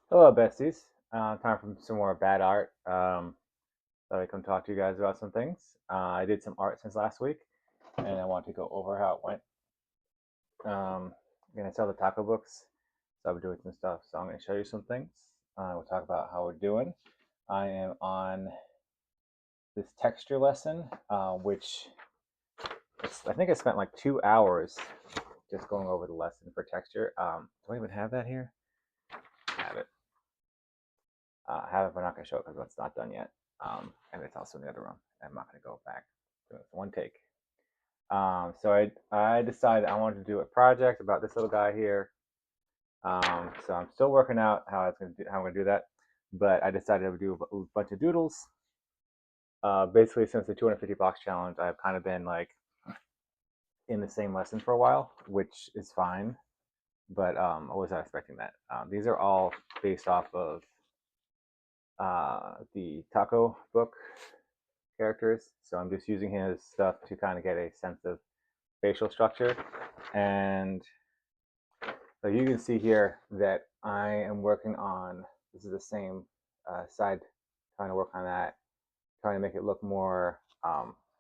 Hello, besties. Time for some more bad art. Thought I'd come talk to you guys about some things. I did some art since last week, and I want to go over how it went. I'm gonna sell the taco books, so I'll be doing some stuff. So I'm gonna show you some things. We'll talk about how we're doing. I am on this texture lesson, which I think I spent like 2 hours just going over the lesson for texture. Do I even have that here? I have it. I have it, but I'm not going to show it because it's not done yet. And it's also in the other room. I'm not going to go back. So it's one take. So I decided I wanted to do a project about this little guy here. So I'm still working out how I'm going to do that. But I decided I would do a bunch of doodles. Basically, since the 250 box challenge, I've kind of been like in the same lesson for a while, which is fine. But I was not expecting that. These are all based off of the taco book characters. So I'm just using his stuff to kind of get a sense of facial structure. And so you can see here that I am working on, this is the same side, trying to work on that, trying to make it look more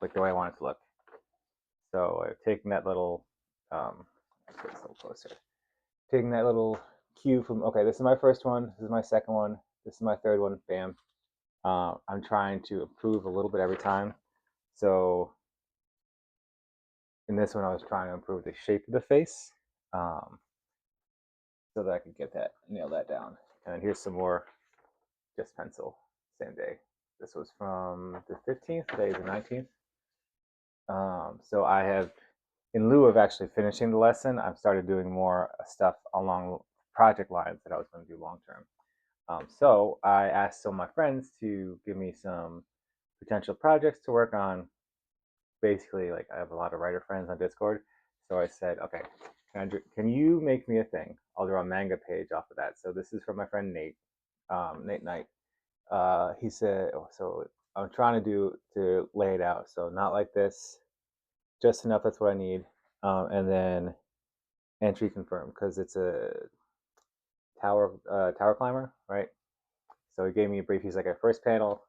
like the way I want it to look. So I've taken that little, let's get a little closer, taking that little cue from, okay, this is my first one, this is my second one, this is my third one, bam. I'm trying to improve a little bit every time. So in this one, I was trying to improve the shape of the face um, so that I could nail that down. And then here's some more just pencil, same day. This was from the 15th, today is the 19th. So I have, in lieu of actually finishing the lesson, I've started doing more stuff along project lines that I was going to do long term. So I asked some of my friends to give me some potential projects to work on. Basically, like I have a lot of writer friends on Discord, so I said, okay, can you make me a thing? I'll draw a manga page off of that. So this is from my friend Nate, Nate Knight. He said, oh, so I'm trying to lay it out, so not like this, just enough. That's what I need, and then entry confirmed because it's a tower climber, right? So he gave me a brief. He's like, a first panel,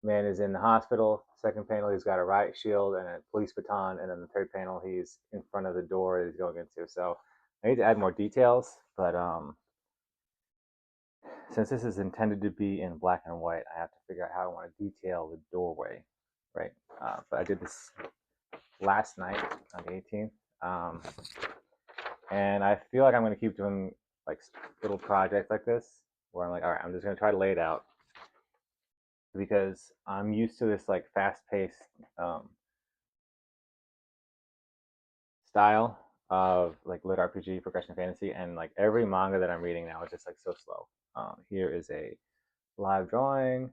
man is in the hospital. Second panel, he's got a riot shield and a police baton. And then the third panel, he's in front of the door that he's going into. So I need to add more details, but since this is intended to be in black and white, I have to figure out how I want to detail the doorway, right? But I did this last night on the 18th, and I feel like I'm going to keep doing like little projects like this where I'm like, all right, I'm just going to try to lay it out because I'm used to this like fast-paced style of like lit RPG, progression fantasy, and like every manga that I'm reading now is just like so slow. Here is a live drawing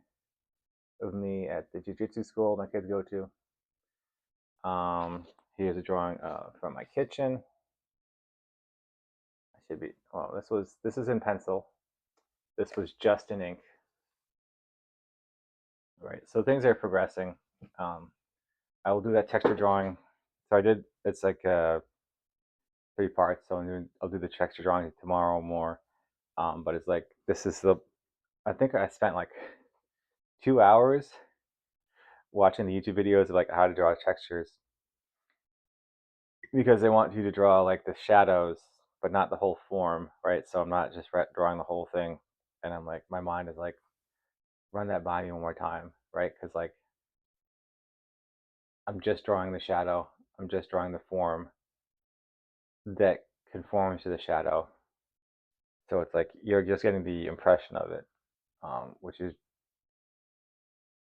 of me at the jiu-jitsu school my kids go to. Here's a drawing from my kitchen. I should be. Well, this is in pencil. This was just in ink. Right. So things are progressing. Um, I will do that texture drawing. So I did. It's like 3 parts. So I'll do the texture drawing tomorrow more. But it's like this is the. I think I spent like 2 hours watching the YouTube videos of like how to draw textures because they want you to draw like the shadows, but not the whole form, right? So I'm not just drawing the whole thing, and I'm like, my mind is like, run that by me one more time, right? Because like I'm just drawing the shadow, I'm just drawing the form that conforms to the shadow. So it's like you're just getting the impression of it, which is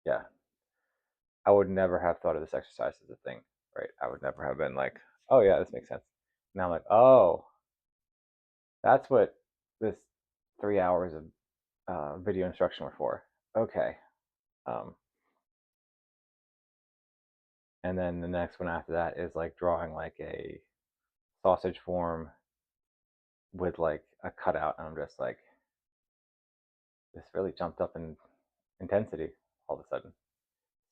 yeah. I would never have thought of this exercise as a thing, right? I would never have been like, oh yeah, this makes sense. Now I'm like, oh, that's what this 3 hours of video instruction were for. Okay. Um, and then the next one after that is like drawing like a sausage form with like a cutout. And I'm just like, this really jumped up in intensity all of a sudden.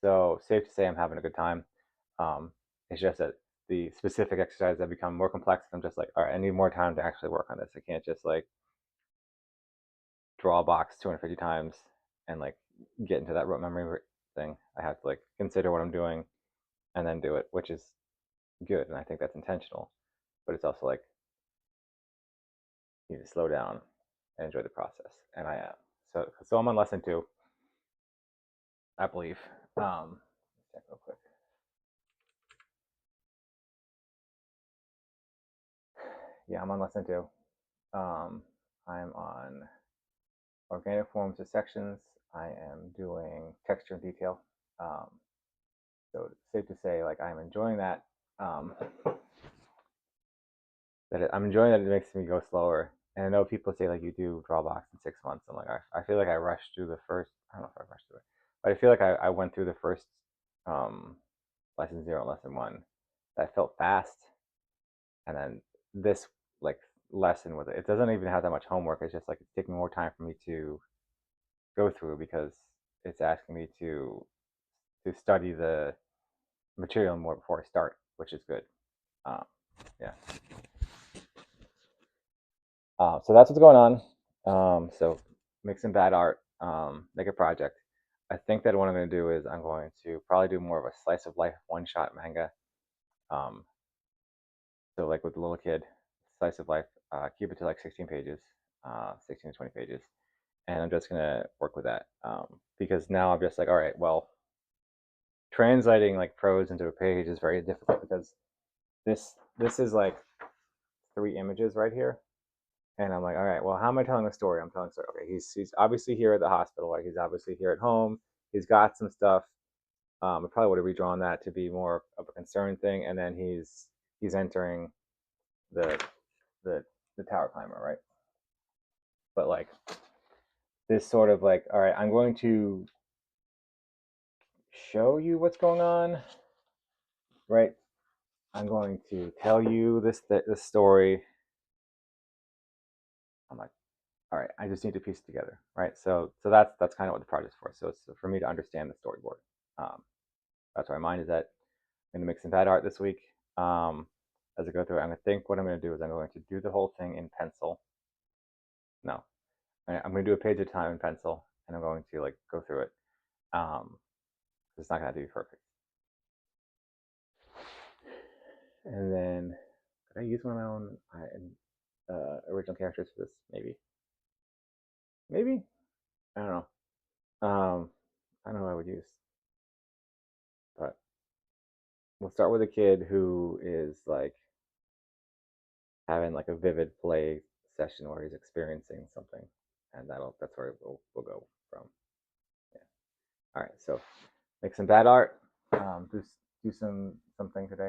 So safe to say I'm having a good time. Um, it's just that the specific exercises have become more complex. I'm just like, all right, I need more time to actually work on this. I can't just like draw a box 250 times and like get into that rote memory thing. I have to like consider what I'm doing and then do it, which is good, and I think that's intentional. But it's also like you need to slow down and enjoy the process, and I am. So I'm on lesson 2, I believe. Let's check real quick. Yeah, I'm on lesson 2. I'm on organic forms of sections. I am doing texture and detail. Um, so it's safe to say, like, I'm enjoying that. I'm enjoying that it makes me go slower. And I know people say like you do Drawbox in 6 months. I'm like, I feel like I rushed through the first. I don't know if I rushed through it, but I feel like I went through the first um, lesson 0 and lesson 1. That felt fast, and then this like lesson with it doesn't even have that much homework. It's just like it's taking more time for me to go through because it's asking me to study the material more before I start, which is good. Yeah. So that's what's going on. So make some bad art, make a project. I think that what I'm going to do is I'm going to probably do more of a slice of life one-shot manga. Um, so like with the little kid, slice of life, keep it to like 16 pages, 16 to 20 pages. And I'm just going to work with that because now I'm just like, all right, well, translating like prose into a page is very difficult because this is like 3 images right here. And I'm like, all right, well, how am I telling a story? I'm telling a story. Okay, he's obviously here at the hospital. Like he's obviously here at home. He's got some stuff. I probably would have redrawn that to be more of a concern thing. And then he's entering the the the tower climber, right? But like this sort of like, all right, I'm going to show you what's going on, right? I'm going to tell you this story. I'm like, all right, I just need to piece it together, right? So that's kind of what the project's for. So it's for me to understand the storyboard. Um, that's where my mind is at. I'm gonna make some bad art this week. As I go through it, I'm gonna think what I'm gonna do is I'm going to do the whole thing in pencil. No, I'm gonna do a page at a time in pencil, and I'm going to like go through it. It's not gonna have to be perfect. And then, could I use one of my own original characters for this? Maybe. I don't know. I don't know what I would use, but we'll start with a kid who is like having like a vivid play session where he's experiencing something, and that's where we'll go from. Yeah. All right. So make some bad art. Do something today.